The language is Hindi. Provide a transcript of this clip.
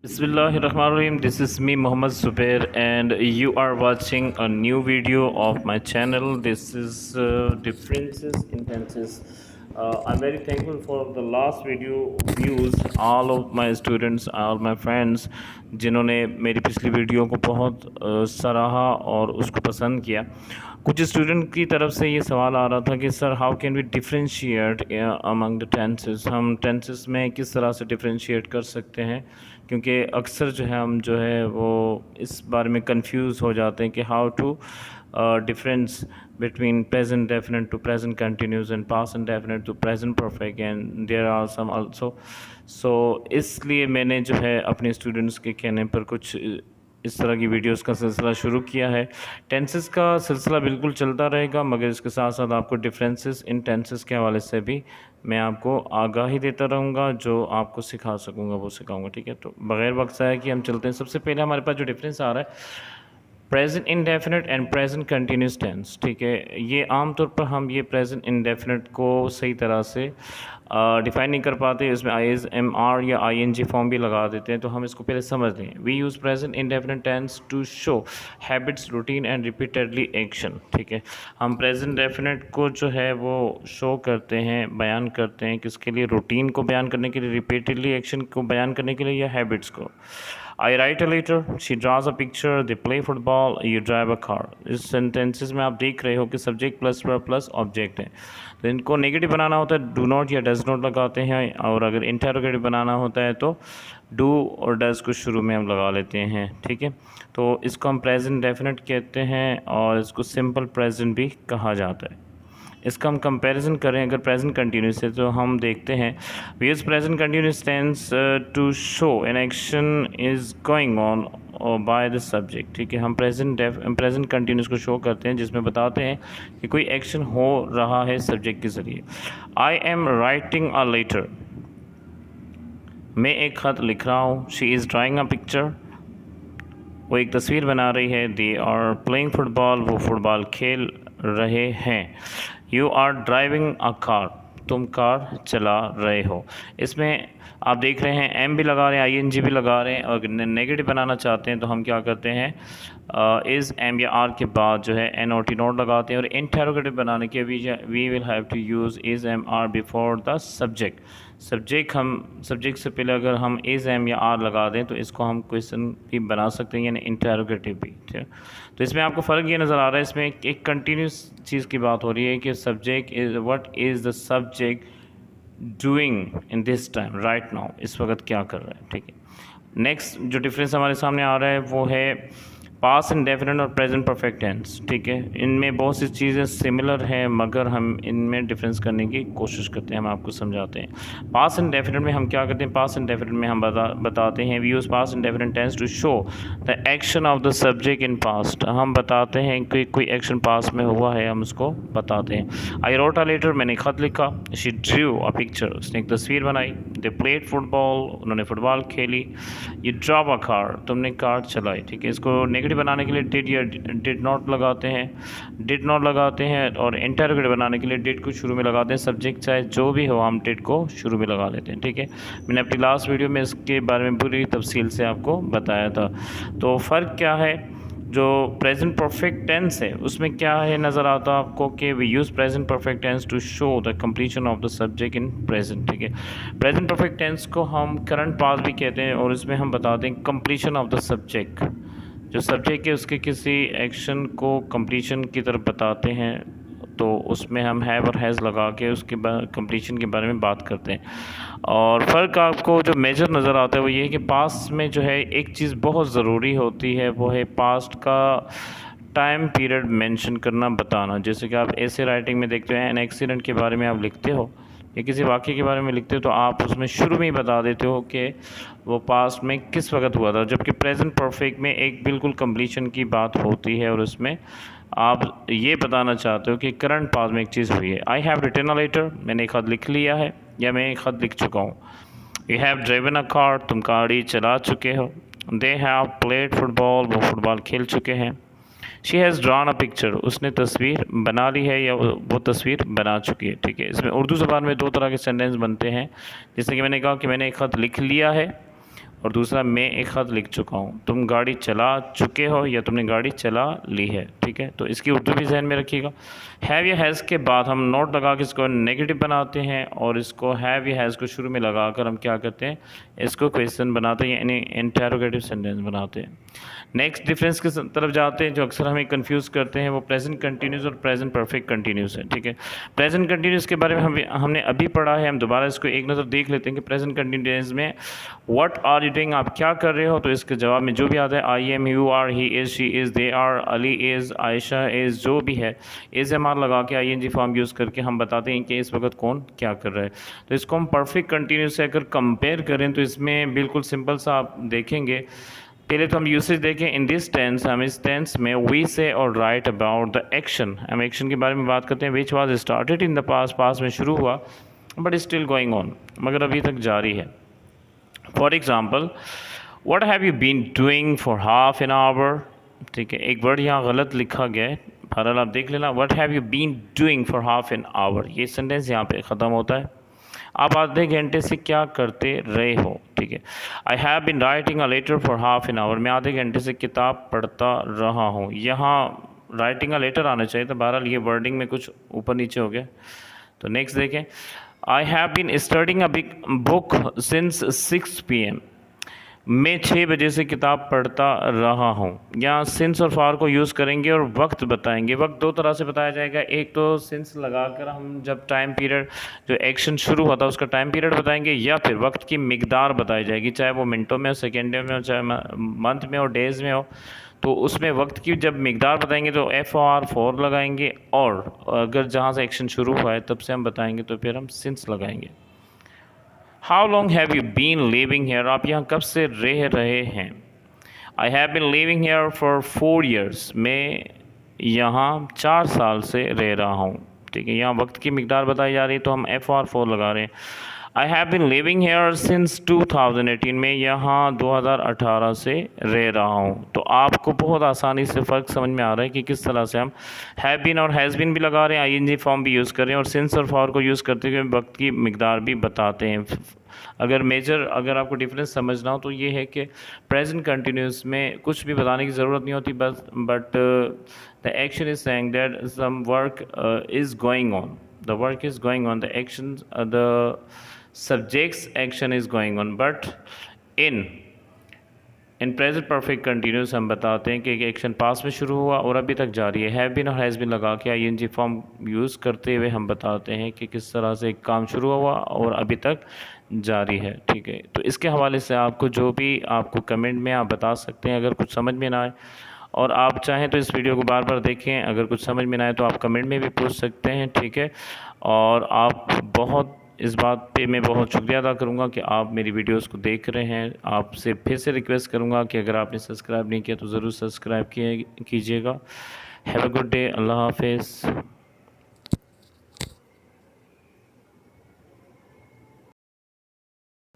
Bismillahirrahmanirrahim. This is me, Muhammad Zubair, and you are watching a new video of my channel. This is differences in tenses. I'm very thankful for the last video views. All of my students, all my friends, जिन्होंने मेरी पिछली वीडियो को बहुत सराहा और उसको पसंद किया। कुछ स्टूडेंट की तरफ से ये सवाल आ रहा था कि sir how can we differentiate among the tenses, हम टेंसेस में किस तरह से डिफरेंशिएट कर सकते हैं, क्योंकि अक्सर जो है हम जो है वो इस बारे में कंफ्यूज हो जाते हैं कि how to difference between present definite to present continuous and past indefinite to present perfect and there are some also. So इसलिए मैंने जो है अपने स्टूडेंट्स के कहने पर कुछ इस तरह की वीडियोस का सिलसिला शुरू किया है। टेंसेस का सिलसिला बिल्कुल चलता रहेगा, मगर इसके साथ साथ आपको डिफरेंसेस इन टेंसेस के हवाले से भी मैं आपको आगाही देता रहूँगा, जो आपको सिखा सकूँगा वो सिखाऊँगा। ठीक है, तो बग़ैर वक्त ज़ाया कि हम चलते हैं। सबसे पहले हमारे पास जो डिफरेंस आ रहा है present indefinite and present continuous tense. ठीक है, ये आमतौर पर हम ये प्रेजेंट इंडेफिनिट को सही तरह से डिफ़ाइन नहीं कर पाते, इसमें आईज एम आर या आई एन जी फॉर्म भी लगा देते हैं। तो हम इसको पहले समझ लें। We use present indefinite tense to show habits, routine and repeatedly action. ठीक है, हम प्रेजेंट डेफिनेट को जो है वो शो करते हैं, बयान करते हैं किसके लिए, रूटीन को बयान करने के लिए, रिपीटेडली एक्शन को बयान करने के लिए, या हैबिट्स को। I write a letter, she draws a picture, they play football, you drive a car. इस सेंटेंसेस में आप देख रहे हो कि subject plus verb plus object है। तो इनको नेगेटिव बनाना होता है डू नॉट या डज नॉट लगाते हैं, और अगर इंटरोगेटिव बनाना होता है तो डू और डज को शुरू में हम लगा लेते हैं। ठीक है, तो इसको हम प्रेजेंट डेफिनेट कहते हैं और इसको सिंपल प्रेजेंट भी कहा जाता है। इसका हम कंपैरिजन करें अगर प्रेजेंट कंटिन्यूस से, तो हम देखते हैं we use present continuous tense to show an action is going on by the subject. ठीक है, हम प्रेजेंट कंटिन्यूस को शो करते हैं जिसमें बताते हैं कि कोई एक्शन हो रहा है सब्जेक्ट के ज़रिए। I am writing a letter, मैं एक ख़त लिख रहा हूँ। She is drawing a picture, वो एक तस्वीर बना रही है। दे आर प्लेइंग फुटबॉल, वो फुटबॉल खेल रहे हैं। You are driving a car, तुम कार चला रहे हो। इसमें आप देख रहे हैं एम भी लगा रहे हैं, आई एन जी भी लगा रहे हैं, और नेगेटिव बनाना चाहते हैं तो हम क्या करते हैं इज़ एम या आर के बाद जो है एन ओ टी नोट लगाते हैं। और इंटेरोगेटिव बनाने के we will have to use is am are before the subject. Subject से पहले अगर हम इज़ एम या आर लगा दें तो इसको हम क्वेश्चन भी बना सकते हैं, यानी इंटेरोगेटिव भी। ठीक है, तो इसमें आपको फ़र्क ये नज़र आ रहा है, इसमें एक कंटिन्यूस चीज़ की बात हो रही है कि subject is what is the subject doing in this time, right now, इस वक्त क्या कर रहा है। ठीक है, नेक्स्ट जो डिफरेंस हमारे सामने आ रहा है वो है पास्ट इंडेफिनिट और प्रेजेंट परफेक्ट टेंस। ठीक है, इनमें बहुत सी चीज़ें सिमिलर हैं, मगर हम इनमें डिफरेंस करने की कोशिश करते हैं, हम आपको समझाते हैं। पास्ट इंडेफिनिट में हम क्या करते हैं, पास्ट इंडेफिनिट में हम बताते हैं we use past indefinite tense to show the action of the subject in past. हम बताते हैं कि कोई एक्शन पास्ट में हुआ है, हम उसको बताते हैं। आई रोट अ लेटर, मैंने खत लिखा। शी ड्रू अ पिक्चर, उसने एक तस्वीर बनाई। दे प्लेड फुटबॉल, उन्होंने फुटबॉल खेली। यू ड्राइव अ कार, तुमने कार चलाई। ठीक है, इसको नेगेटिव बनाने के लिए डिड या डिड नॉट लगाते हैं, और इंटरोगेटिव बनाने के लिए डिड को शुरू में लगाते हैं। सब्जेक्ट चाहे जो भी हो हम डिड को शुरू में लगा लेते हैं। ठीक है, मैंने अपनी लास्ट वीडियो में इसके बारे में पूरी तफसील से आपको बताया था। तो फ़र्क क्या है, जो प्रेजेंट परफेक्ट टेंस है उसमें क्या है नज़र आता है आपको कि we use present perfect tense to show the completion of the subject in present. ठीक है, प्रेजेंट परफेक्ट टेंस को हम करंट पास्ट भी कहते हैं, और इसमें हम बताते हैं कंप्लीशन ऑफ द सब्जेक्ट। जो सब्जेक्ट है उसके किसी एक्शन को कंप्लीशन की तरफ बताते हैं, तो उसमें हम हैव और हैज़ लगा के उसके कंप्लीशन के बारे में बात करते हैं। और फ़र्क आपको जो मेजर नज़र आता है वो ये है कि पास्ट में जो है एक चीज़ बहुत ज़रूरी होती है, वो है पास्ट का टाइम पीरियड मेंशन करना, बताना। जैसे कि आप ऐसे राइटिंग में देखते हैं, एन एक्सीडेंट के बारे में आप लिखते हो या किसी वाक़ये के बारे में लिखते हो, तो आप उसमें शुरू में ही बता देते हो कि वो पास्ट में किस वक्त हुआ था, जबकि प्रेजेंट परफेक्ट में एक बिल्कुल कंप्लीशन की बात होती है और उसमें आप ये बताना चाहते हो कि करंट पास्ट में एक चीज़ हुई है। I have written a letter, मैंने एक खत लिख लिया है या मैं एक खत लिख चुका हूँ। You have driven a car, तुम गाड़ी चला चुके हो। दे हैव प्लेड फुटबॉल, वो फुटबॉल खेल चुके हैं। She has drawn a picture, उसने तस्वीर बना ली है या वो तस्वीर बना चुकी है। ठीक है, इसमें उर्दू ज़बान में दो तरह के सेंटेंस बनते हैं। जैसे कि मैंने कहा कि मैंने एक ख़त लिख लिया है, और दूसरा मैं एक ख़त लिख चुका हूँ। तुम गाड़ी चला चुके हो या तुमने गाड़ी चला ली है, ठीक है। तो इसकी उर्दू भी जहन में रखिएगा। हैव या हैज़ के बाद हम नोट लगा के इसको नेगेटिव बनाते हैं और इसको हैव या हैज़ को शुरू में लगा कर हम क्या करते हैं, इसको क्वेश्चन बनाते हैं, यानी इंटरोगेटिव सेंटेंस बनाते हैं। नेक्स्ट डिफरेंस की तरफ जाते हैं जो अक्सर हमें कंफ्यूज करते हैं, वो प्रेजेंट कंटिन्यूस और प्रेजेंट परफेक्ट कंटिन्यूस है, ठीक है। प्रेजेंट कंटिन्यूस के बारे में हमने अभी पढ़ा है, हम दोबारा इसको एक नज़र देख लेते हैं कि प्रेजेंट कंटिन्यूस में व्हाट आर यू डूइंग, आप क्या कर रहे हो। तो इसके जवाब में जो भी आता है I am, you are, he is, she is, they are, Ali is, Ayesha is, जो भी है इज़ एम आर लगा के ING फॉर्म यूज़ करके हम बताते हैं कि इस वक्त कौन क्या कर रहा है। तो इसको हम परफेक्ट कंटिन्यूस से अगर कंपेयर करें तो इसमें बिल्कुल सिंपल सा आप देखेंगे। पहले तो हम यूसेज देखें। इन दिस टेंस, हम इस टेंस में वी से और राइट अबाउट द एक्शन, हम एक्शन के बारे में बात करते हैं which was started in the past में शुरू हुआ बट स्टिल गोइंग ऑन, मगर अभी तक जारी है। For example, what have you been doing for half an hour, ठीक है। एक वर्ड यहाँ गलत लिखा गया है, बहरहाल आप देख लेना। What have you been doing for half an hour, ये सेंटेंस यहाँ पे ख़त्म होता है। आप आधे घंटे से क्या करते रहे हो, ठीक है। I have been writing a letter for half an hour, मैं आधे घंटे से किताब पढ़ता रहा हूँ। यहाँ राइटिंग अ लेटर आना चाहिए था, बहरहाल ये वर्डिंग में कुछ ऊपर नीचे हो गया। तो नेक्स्ट देखें, आई have bin studying a big book since 6 PM, मैं 6 बजे से किताब पढ़ता रहा हूँ। यहाँ सिंस और फॉर को यूज़ करेंगे और वक्त बताएंगे। वक्त दो तरह से बताया जाएगा, एक तो सिंस लगाकर हम जब टाइम पीरियड जो एक्शन शुरू होता है उसका टाइम पीरियड बताएंगे, या फिर वक्त की मिकदार बताई जाएगी, चाहे वो मिनटों में हो, सेकेंडों में हो, चाहे मंथ में हो, डेज़ में हो। तो उसमें वक्त की जब मिकदार बताएंगे तो FOR लगाएंगे, और अगर जहाँ से एक्शन शुरू हुआ है तब से हम बताएंगे तो फिर हम सिंस लगाएंगे। How long have you been living here, आप यहाँ कब से रह रहे हैं। I have been living here for 4 years, मैं यहाँ 4 साल से रह रहा हूँ, ठीक है। यहाँ वक्त की मिकदार बताई जा रही है तो हम FOR लगा रहे हैं। I have been living here since 2018, में यहाँ 2018 से रह रहा हूँ। तो आपको बहुत आसानी से फ़र्क समझ में आ रहा है कि किस तरह से हम हैव बिन और हैज़ बिन भी लगा रहे हैं, ING फॉर्म भी यूज़ कर रहे हैं, और सिंस और फॉर को यूज़ करते हुए वक्त की मिकदार भी बताते हैं। अगर आपको डिफरेंस समझना हो तो ये है कि प्रेजेंट कंटिन्यूस में कुछ भी बताने की ज़रूरत नहीं होती, but the action is saying that some work is going on, the work is going on, the action, the subject's action is going on, but in present perfect continuous हम बताते हैं कि एक एक्शन पास में शुरू हुआ और अभी तक जारी है। हैव बीन और हैज़ बीन लगा के ING फॉर्म यूज़ करते हुए हम बताते हैं कि किस तरह से एक काम शुरू हुआ और अभी तक जारी है, ठीक है। तो इसके हवाले से आपको जो भी आपको कमेंट में आप बता सकते हैं अगर कुछ समझ में ना आए, और आप चाहें तो इस वीडियो को बार बार देखें, अगर कुछ समझ में ना आए तो आप कमेंट में भी पूछ सकते हैं, ठीक है। और आप बहुत इस बात पे मैं बहुत शुक्रिया अदा करूँगा कि आप मेरी वीडियोस को देख रहे हैं। आपसे फिर से रिक्वेस्ट करूँगा कि अगर आपने सब्सक्राइब नहीं किया तो ज़रूर सब्सक्राइब कीजिएगा। हैव अ गुड डे, अल्लाह हाफिज़।